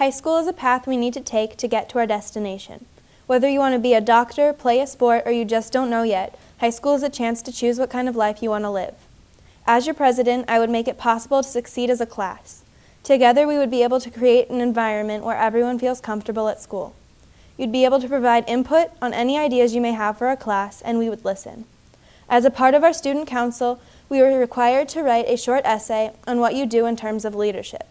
High school is a path we need to take to get to our destination. Whether you want to be a doctor, play a sport, or you just don't know yet, high school is a chance to choose what kind of life you want to live. As your president, I would make it possible to succeed as a class. Together, we would be able to create an environment where everyone feels comfortable at school. You'd be able to provide input on any ideas you may have for our class, and we would listen. As a part of our student council, we were required to write a short essay on what you do in terms of leadership.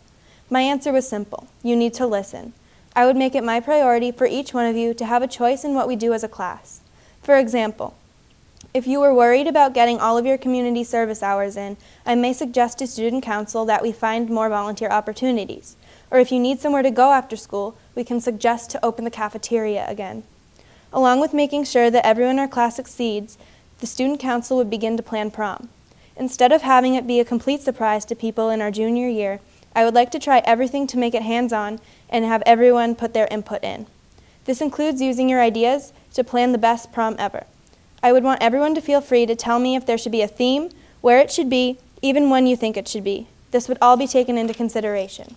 My answer was simple: you need to listen. I would make it my priority for each one of you to have a choice in what we do as a class. For example, if you were worried about getting all of your community service hours in, I may suggest to student council that we find more volunteer opportunities. Or if you need somewhere to go after school, we can suggest to open the cafeteria again. Along with making sure that everyone in our class succeeds, the student council would begin to plan prom. Instead of having it be a complete surprise to people in our junior year, I would like to try everything to make it hands-on and have everyone put their input in. This includes using your ideas to plan the best prom ever. I would want everyone to feel free to tell me if there should be a theme, where it should be, even when you think it should be. This would all be taken into consideration.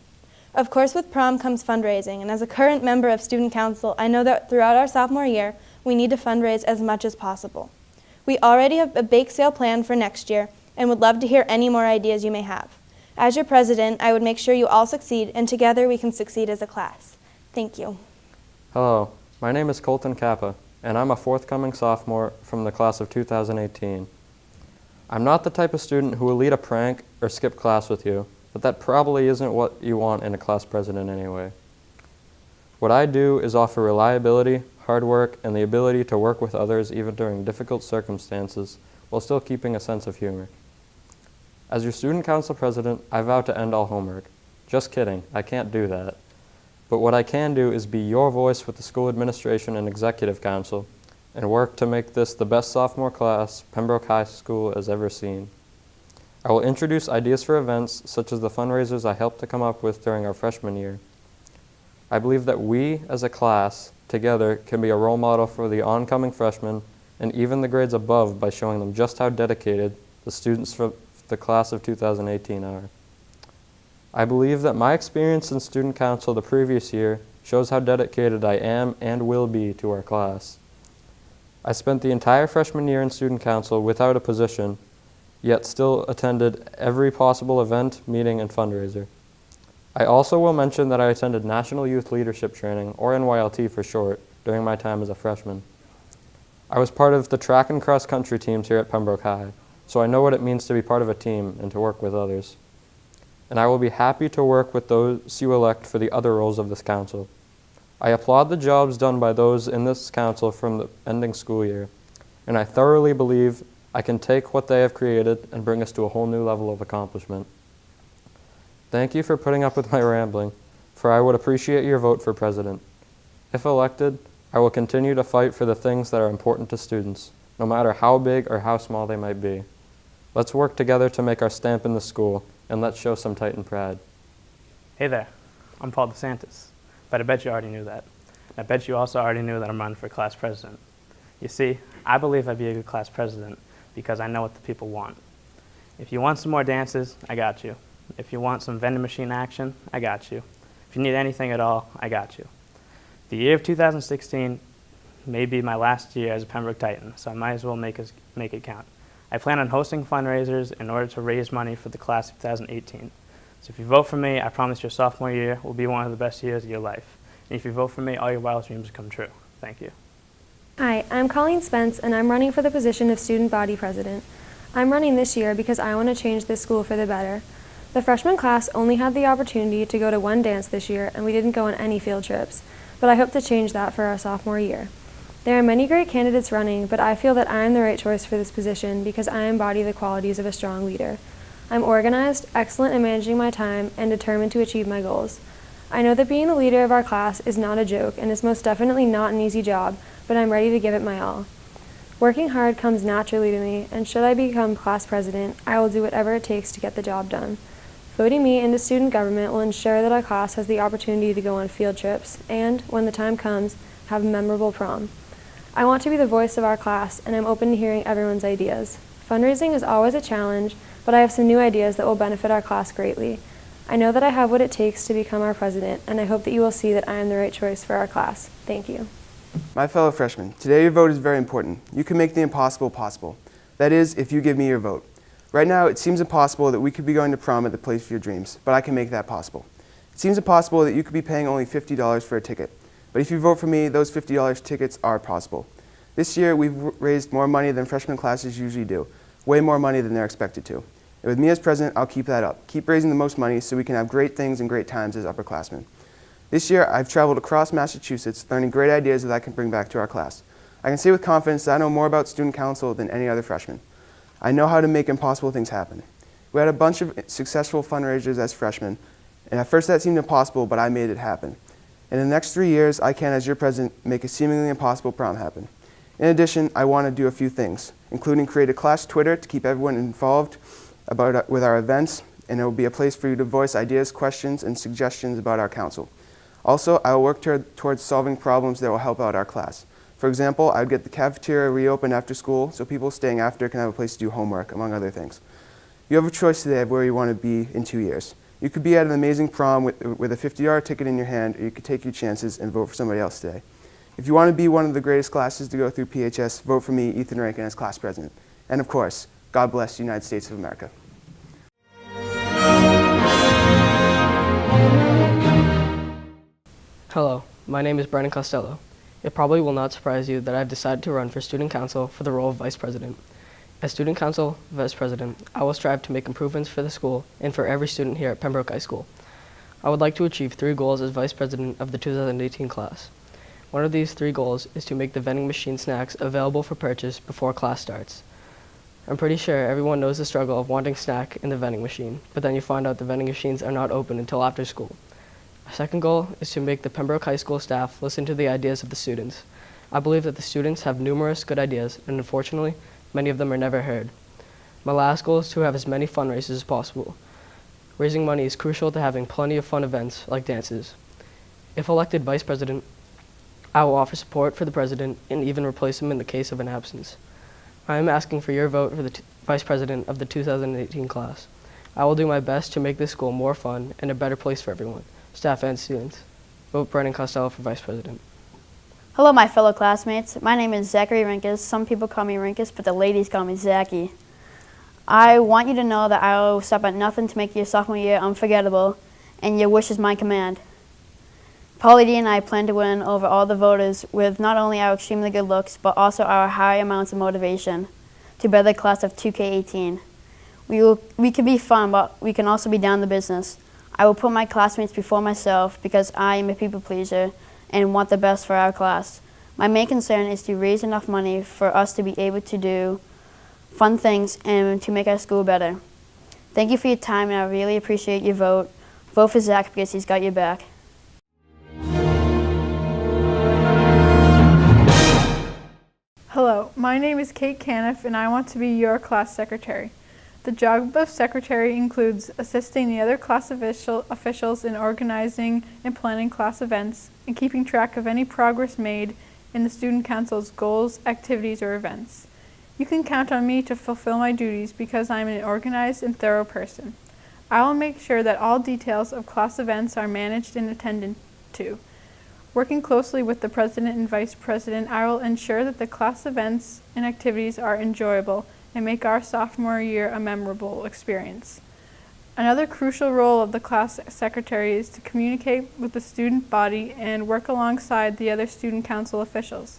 Of course, with prom comes fundraising, and as a current member of student council, I know that throughout our sophomore year, we need to fundraise as much as possible. We already have a bake sale planned for next year and would love to hear any more ideas you may have. As your president, I would make sure you all succeed, and together we can succeed as a class. Thank you. Hello, my name is Colton Kappa, and I'm a forthcoming sophomore from the class of 2018. I'm not the type of student who will lead a prank or skip class with you, but that probably isn't what you want in a class president anyway. What I do is offer reliability, hard work, and the ability to work with others even during difficult circumstances while still keeping a sense of humor. As your student council president, I vow to end all homework. Just kidding, I can't do that. But what I can do is be your voice with the school administration and executive council and work to make this the best sophomore class Pembroke High School has ever seen. I will introduce ideas for events such as the fundraisers I helped to come up with during our freshman year. I believe that we as a class together can be a role model for the oncoming freshmen and even the grades above by showing them just how dedicated the students from the class of 2018 are. I believe that my experience in student council the previous year shows how dedicated I am and will be to our class. I spent the entire freshman year in student council without a position, yet still attended every possible event, meeting, and fundraiser. I also will mention that I attended National Youth Leadership Training, or NYLT for short, during my time as a freshman. I was part of the track and cross country teams here at Pembroke High, so I know what it means to be part of a team and to work with others. And I will be happy to work with those you elect for the other roles of this council. I applaud the jobs done by those in this council from the ending school year, and I thoroughly believe I can take what they have created and bring us to a whole new level of accomplishment. Thank you for putting up with my rambling, for I would appreciate your vote for president. If elected, I will continue to fight for the things that are important to students, no matter how big or how small they might be. Let's work together to make our stamp in the school, and let's show some Titan pride. Hey there, I'm Paul DeSantis, but I bet you already knew that. I bet you also already knew that I'm running for class president. You see, I believe I'd be a good class president because I know what the people want. If you want some more dances, I got you. If you want some vending machine action, I got you. If you need anything at all, I got you. The year of 2016 may be my last year as a Pembroke Titan, so I might as well make it count. I plan on hosting fundraisers in order to raise money for the class of 2018. So if you vote for me, I promise your sophomore year will be one of the best years of your life. And if you vote for me, all your wildest dreams will come true. Thank you. Hi, I'm Colleen Spence, and I'm running for the position of student body president. I'm running this year because I want to change this school for the better. The freshman class only had the opportunity to go to one dance this year, and we didn't go on any field trips, but I hope to change that for our sophomore year. There are many great candidates running, but I feel that I am the right choice for this position because I embody the qualities of a strong leader. I'm organized, excellent at managing my time, and determined to achieve my goals. I know that being the leader of our class is not a joke, and is most definitely not an easy job, but I'm ready to give it my all. Working hard comes naturally to me, and should I become class president, I will do whatever it takes to get the job done. Voting me into student government will ensure that our class has the opportunity to go on field trips and, when the time comes, have a memorable prom. I want to be the voice of our class, and I'm open to hearing everyone's ideas. Fundraising is always a challenge, but I have some new ideas that will benefit our class greatly. I know that I have what it takes to become our president, and I hope that you will see that I am the right choice for our class. Thank you. My fellow freshmen, today your vote is very important. You can make the impossible possible. That is, if you give me your vote. Right now, it seems impossible that we could be going to prom at the place of your dreams, but I can make that possible. It seems impossible that you could be paying only $50 for a ticket, but if you vote for me, those $50 tickets are possible. This year, we've raised more money than freshman classes usually do, way more money than they're expected to. And with me as president, I'll keep that up, keep raising the most money so we can have great things and great times as upperclassmen. This year, I've traveled across Massachusetts, learning great ideas that I can bring back to our class. I can say with confidence that I know more about student council than any other freshman. I know how to make impossible things happen. We had a bunch of successful fundraisers as freshmen, and at first that seemed impossible, but I made it happen. In the next 3 years, I can, as your president, make a seemingly impossible prom happen. In addition, I want to do a few things, including create a class Twitter to keep everyone involved with our events, and it will be a place for you to voice ideas, questions, and suggestions about our council. Also, I will work towards solving problems that will help out our class. For example, I would get the cafeteria reopened after school so people staying after can have a place to do homework, among other things. You have a choice today of where you want to be in 2 years. You could be at an amazing prom with a $50 ticket in your hand, or you could take your chances and vote for somebody else today. If you want to be one of the greatest classes to go through PHS, vote for me, Ethan Rankin, as class president. And of course, God bless the United States of America. Hello, my name is Brandon Costello. It probably will not surprise you that I've decided to run for student council for the role of vice president. As student council vice president, I will strive to make improvements for the school and for every student here at Pembroke High School. I would like to achieve 3 goals as vice president of the 2018 class. One of these 3 goals is to make the vending machine snacks available for purchase before class starts. I'm pretty sure everyone knows the struggle of wanting snack in the vending machine, but then you find out the vending machines are not open until after school. Our second goal is to make the Pembroke High School staff listen to the ideas of the students. I believe that the students have numerous good ideas, and unfortunately, many of them are never heard. My last goal is to have as many fundraisers as possible. Raising money is crucial to having plenty of fun events like dances. If elected vice president, I will offer support for the president and even replace him in the case of an absence. I am asking for your vote for the vice president of the 2018 class. I will do my best to make this school more fun and a better place for everyone, staff and students. Vote Brandon Costello for vice president. Hello, my fellow classmates. My name is Zachary Rinkus. Some people call me Rinkus, but the ladies call me Zachy. I want you to know that I will stop at nothing to make your sophomore year unforgettable, and your wish is my command. Pauly D and I plan to win over all the voters with not only our extremely good looks, but also our high amounts of motivation to better the class of 2K18. We can be fun, but we can also be down to business. I will put my classmates before myself because I am a people pleaser and want the best for our class. My main concern is to raise enough money for us to be able to do fun things and to make our school better. Thank you for your time, and I really appreciate your vote. Vote for Zach because he's got your back. Hello, my name is Kate Caniff, and I want to be your class secretary. The job of secretary includes assisting the other class officials in organizing and planning class events and keeping track of any progress made in the student council's goals, activities, or events. You can count on me to fulfill my duties because I am an organized and thorough person. I will make sure that all details of class events are managed and attended to. Working closely with the president and vice president, I will ensure that the class events and activities are enjoyable and make our sophomore year a memorable experience. Another crucial role of the class secretary is to communicate with the student body and work alongside the other student council officials.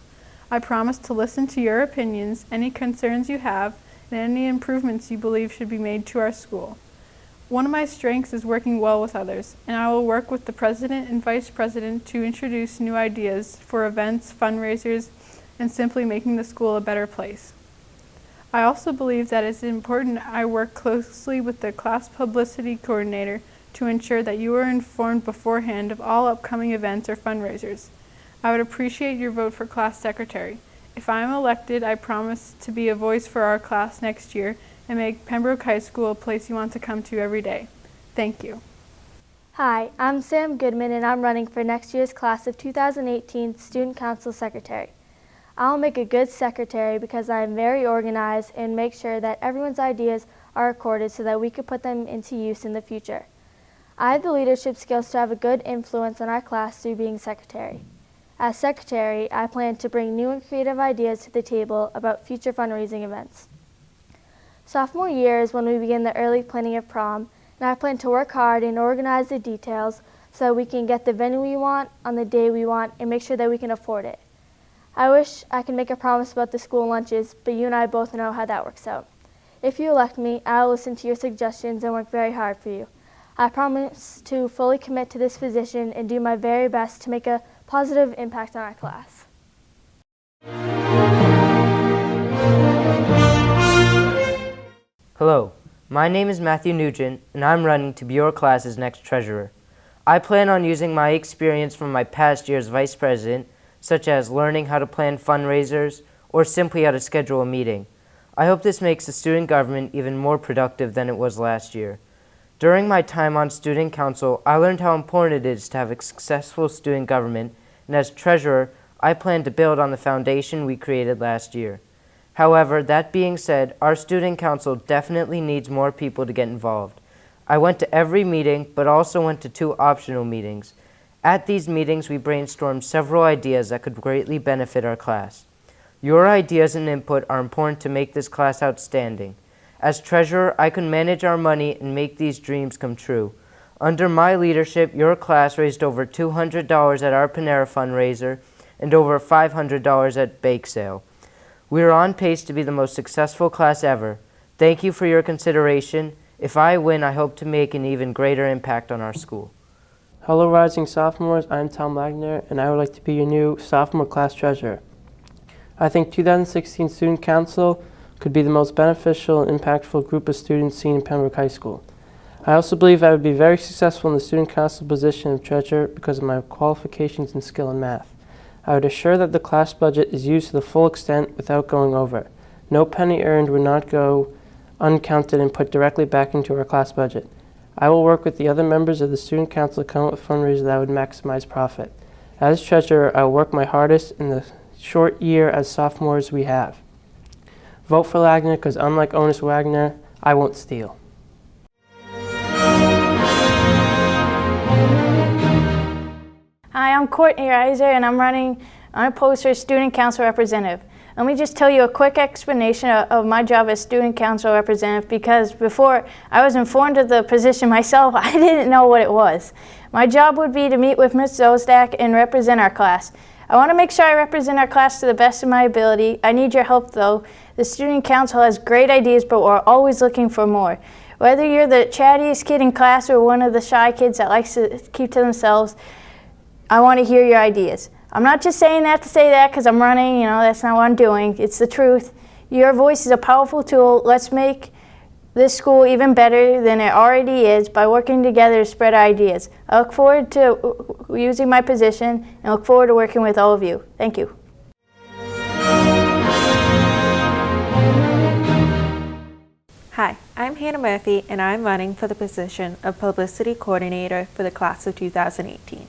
I promise to listen to your opinions, any concerns you have, and any improvements you believe should be made to our school. One of my strengths is working well with others, and I will work with the president and vice president to introduce new ideas for events, fundraisers, and simply making the school a better place. I also believe that it's important I work closely with the class publicity coordinator to ensure that you are informed beforehand of all upcoming events or fundraisers. I would appreciate your vote for class secretary. If I am elected, I promise to be a voice for our class next year and make Pembroke High School a place you want to come to every day. Thank you. Hi, I'm Sam Goodman, and I'm running for next year's class of 2018 Student Council Secretary. I'll make a good secretary because I am very organized and make sure that everyone's ideas are recorded so that we can put them into use in the future. I have the leadership skills to have a good influence on our class through being secretary. As secretary, I plan to bring new and creative ideas to the table about future fundraising events. Sophomore year is when we begin the early planning of prom, and I plan to work hard and organize the details so that we can get the venue we want on the day we want and make sure that we can afford it. I wish I could make a promise about the school lunches, but you and I both know how that works out. If you elect me, I will listen to your suggestions and work very hard for you. I promise to fully commit to this position and do my very best to make a positive impact on our class. Hello, my name is Matthew Nugent, and I'm running to be your class's next treasurer. I plan on using my experience from my past year as vice president, such as learning how to plan fundraisers or simply how to schedule a meeting. I hope this makes the student government even more productive than it was last year. During my time on student council, I learned how important it is to have a successful student government, and as treasurer, I plan to build on the foundation we created last year. However, that being said, our student council definitely needs more people to get involved. I went to every meeting, but also went to 2 optional meetings. At these meetings, we brainstormed several ideas that could greatly benefit our class. Your ideas and input are important to make this class outstanding. As treasurer, I can manage our money and make these dreams come true. Under my leadership, your class raised over $200 at our Panera fundraiser and over $500 at bake sale. We are on pace to be the most successful class ever. Thank you for your consideration. If I win, I hope to make an even greater impact on our school. Hello, rising sophomores. I'm Tom Wagner, and I would like to be your new sophomore class treasurer. I think 2016 Student Council could be the most beneficial and impactful group of students seen in Pembroke High School. I also believe I would be very successful in the Student Council position of treasurer because of my qualifications and skill in math. I would assure that the class budget is used to the full extent without going over. No penny earned would not go uncounted and put directly back into our class budget. I will work with the other members of the Student Council to come up with fundraisers that would maximize profit. As treasurer, I will work my hardest in the short year as sophomores we have. Vote for Wagner because unlike Onus Wagner, I won't steal. Hi, I'm Courtney Reiser, and I'm running unopposed for student council representative. Let me just tell you a quick explanation of my job as student council representative, because before I was informed of the position myself, I didn't know what it was. My job would be to meet with Ms. Zozdak and represent our class. I want to make sure I represent our class to the best of my ability. I need your help though. The student council has great ideas, but we're always looking for more. Whether you're the chattiest kid in class or one of the shy kids that likes to keep to themselves, I want to hear your ideas. I'm not just saying that to say that because I'm running, that's not what I'm doing. It's the truth. Your voice is a powerful tool. Let's make this school even better than it already is by working together to spread ideas. I look forward to using my position and look forward to working with all of you. Thank you. Hi, I'm Hannah Murphy, and I'm running for the position of Publicity Coordinator for the class of 2018.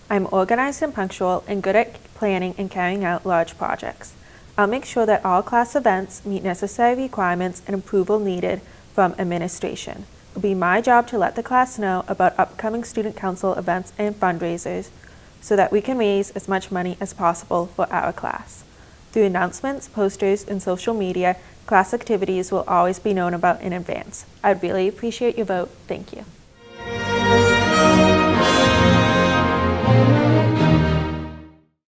I'm organized and punctual and good at planning and carrying out large projects. I'll make sure that all class events meet necessary requirements and approval needed from administration. It'll be my job to let the class know about upcoming student council events and fundraisers so that we can raise as much money as possible for our class. Through announcements, posters, and social media, class activities will always be known about in advance. I'd really appreciate your vote. Thank you.